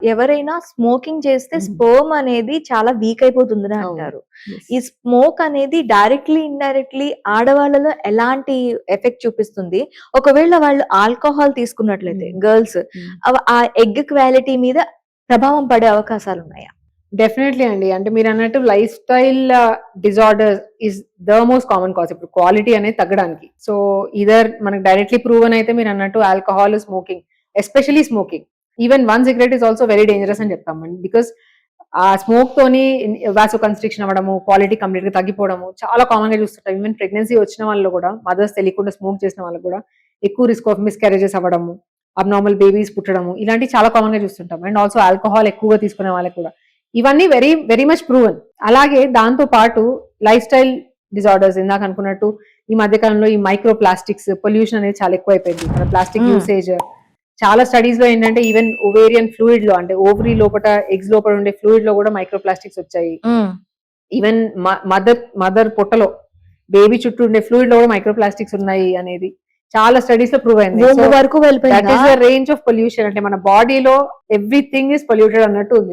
ఎవరైనా స్మోకింగ్ చేస్తే స్పర్మ్ అనేది చాలా వీక్ అయిపోతుందని అంటారు. ఈ స్మోక్ అనేది డైరెక్ట్లీ ఇండైరెక్ట్లీ ఆడవాళ్ళలో ఎలాంటి ఎఫెక్ట్ చూపిస్తుంది? ఒకవేళ వాళ్ళు ఆల్కహాల్ తీసుకున్నట్లయితే గర్ల్స్ ఆ ఎగ్ క్వాలిటీ మీద ప్రభావం పడే అవకాశాలు ఉన్నాయా? డెఫినెట్లీ అండి. అంటే మీరు అన్నట్టు life style disorder is the most common cause ఇప్పుడు క్వాలిటీ అనేది తగ్గడానికి. సో ఇదర్ మనకు డైరెక్ట్లీ ప్రూవన్ అయితే మీరు అన్నట్టు alcohol, smoking, especially smoking, even 1 cigarette is also very dangerous అని చెప్తామండి. బికాస్ ఆ స్మోక్ తోని వాసో కన్స్ట్రిక్షన్ అవ్వడము, క్వాలిటీ కంప్లీట్ గా తగ్గిపోవడము చాలా కామన్ గా చూస్తుంటాం. ఈవెన్ ప్రెగ్నెన్సీ వచ్చిన వాళ్ళు కూడా, మదర్స్ తెలియకుండా స్మోక్ చేసిన వాళ్ళు కూడా ఎక్కువ రిస్క్ ఆఫ్ మిస్క్యారేజెస్ అవ్వడము, అబ్నార్మల్ బేబీస్ పుట్టడము, ఇలాంటి చాలా కామన్ గా చూస్తుంటాం. అండ్ ఆల్సో ఆల్కహాల్ ఎక్కువగా తీసుకునే వాళ్ళకి కూడా ఇవన్నీ వెరీ వెరీ మచ్ ప్రూవన్. అలాగే దాంతో పాటు లైఫ్ స్టైల్ డిజార్డర్స్ ఇందాక అనుకున్నట్టు ఈ మధ్య కాలంలో ఈ మైక్రో ప్లాస్టిక్స్ పొల్యూషన్ అనేది చాలా ఎక్కువైపోయింది. ప్లాస్టిక్ యూసేజ్ చాలా స్టడీస్ లో ఏంటంటే ఈవెన్ ఓవేరియన్ ఫ్లూయిడ్ లో, అంటే ఓవరీ లోపల ఎగ్స్ లోపల ఉండే ఫ్లూయిడ్ లో కూడా మైక్రో ప్లాస్టిక్స్ వచ్చాయి. ఈవెన్ మదర్ పొట్టలో బేబీ చుట్టూ ఉండే ఫ్లూయిడ్ లో కూడా మైక్రో ప్లాస్టిక్స్ ఉన్నాయి అనేది చాలా స్టడీస్ లో ప్రూవ్ అయింది. వరకు that is the range of pollution. అంటే మన బాడీలో ఎవ్రీథింగ్ ఇస్ పొల్యూటెడ్ అన్నట్టు ఉంది.